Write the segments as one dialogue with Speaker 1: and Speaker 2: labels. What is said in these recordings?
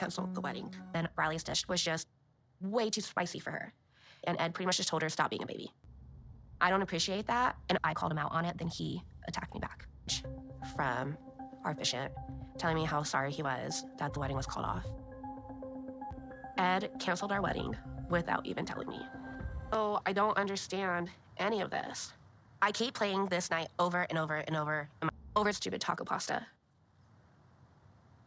Speaker 1: canceled the wedding. Then Riley's dish was just way too spicy for her. And Ed pretty much just told her to stop being a baby. I don't appreciate that, and I called him out on it, then he attacked me back. From our officiant, telling me how sorry he was that the wedding was called off. Ed canceled our wedding without even telling me. Oh, I don't understand any of this. I keep playing this night over and over and over stupid taco pasta.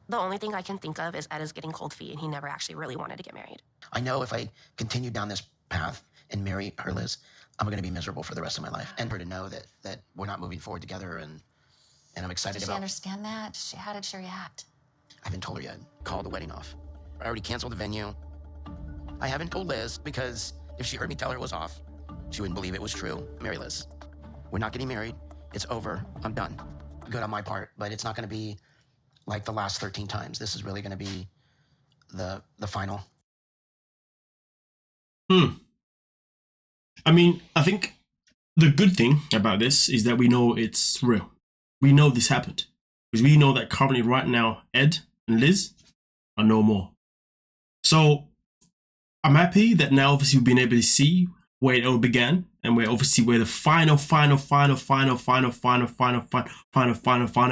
Speaker 1: The only thing I can think of is Ed is getting cold feet and he never actually really wanted to get married.
Speaker 2: I know if I continue down this path and marry her, Liz, I'm going to be miserable for the rest of my life. And for her to know that we're not moving forward together, and I'm excited about...
Speaker 3: Does she understand that? How did she react?
Speaker 2: I haven't told her yet. Call the wedding off. I already canceled the venue. I haven't told Liz because if she heard me tell her it was off, she wouldn't believe it was true. Marry Liz. We're not getting married. It's over. I'm done. Good on my part, but it's not going to be like the last 13 times. This is really going to be the final.
Speaker 4: I mean, I think the good thing about this is that we know it's real. We know this happened. Because we know that currently right now, Ed and Liz are no more. So I'm happy that now obviously we've been able to see where it all began, and where the final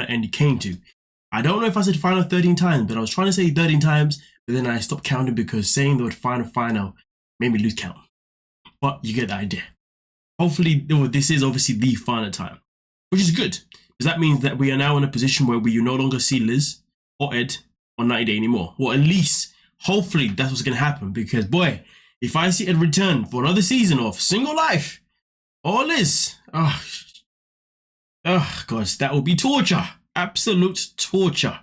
Speaker 4: end came to. I don't know if I said final 13 times, but I was trying to say 13 times, but then I stopped counting because saying the word final made me lose count. But you get the idea. Hopefully this is obviously the final time, which is good, because that means that we are now in a position where we no longer see Liz or Ed on 90 Day anymore. Or at least, hopefully that's what's going to happen, because boy, if I see Ed return for another season of Single Life or Liz, oh gosh, that will be torture. Absolute torture.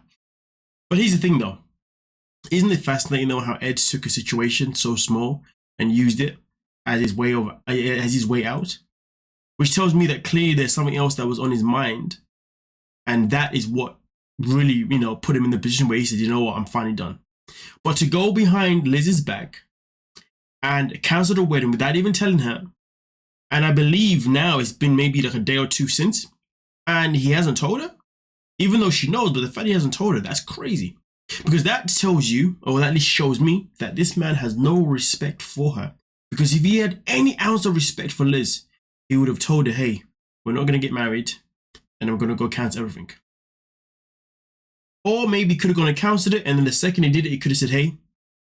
Speaker 4: But here's the thing though. Isn't it fascinating though how Ed took a situation so small and used it as his way out? Which tells me that clearly there's something else that was on his mind. And that is what really, put him in the position where he said, you know what, I'm finally done. But to go behind Liz's back and cancel the wedding without even telling her, and I believe now it's been maybe like a day or two since, and he hasn't told her, even though she knows, but the fact he hasn't told her, that's crazy. Because that tells you, or at least shows me, that this man has no respect for her. Because if he had any ounce of respect for Liz, he would have told her, hey, we're not going to get married, and I'm going to go cancel everything. Or maybe he could have gone and cancelled it, and then the second he did it, he could have said, hey,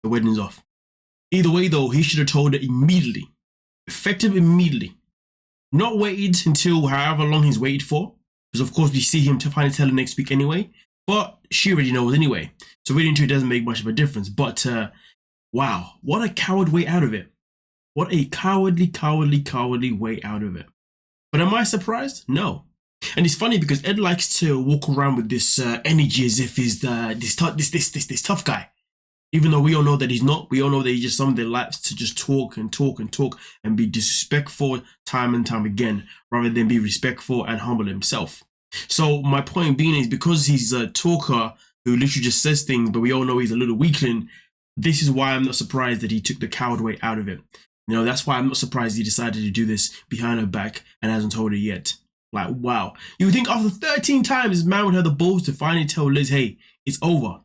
Speaker 4: the wedding's off. Either way, though, he should have told her immediately. Effective immediately. Not waited until however long he's waited for. Because, of course, we see him to finally tell her next week anyway. But she already knows anyway. So waiting until it doesn't make much of a difference. But, wow. What a coward way out of it. What a cowardly way out of it. But am I surprised? No. And it's funny because Ed likes to walk around with this energy as if he's this tough guy. Even though we all know that he's not. We all know that he's just someone that likes to just talk and be disrespectful time and time again, rather than be respectful and humble himself. So my point being is, because he's a talker who literally just says things, but we all know he's a little weakling, this is why I'm not surprised that he took the coward way out of it. That's why I'm not surprised he decided to do this behind her back and hasn't told her yet. Like, wow. You would think after 13 times, this man would have the balls to finally tell Liz, hey, it's over.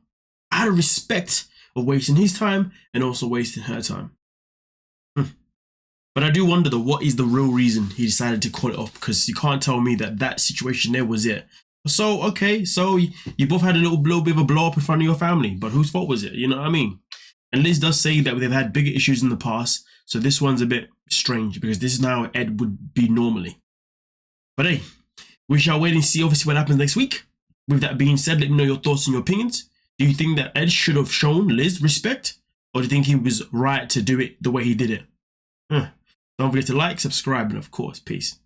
Speaker 4: Out of respect of wasting his time and also wasting her time. But I do wonder though, what is the real reason he decided to call it off? Because you can't tell me that situation there was it. So, okay, so you both had a little bit of a blow up in front of your family, but whose fault was it? You know what I mean? And Liz does say that they've had bigger issues in the past, so this one's a bit strange because this is now how Ed would be normally. But hey, we shall wait and see obviously what happens next week. With that being said, let me know your thoughts and your opinions. Do you think that Ed should have shown Liz respect? Or do you think he was right to do it the way he did it? Don't forget to like, subscribe, and of course, peace.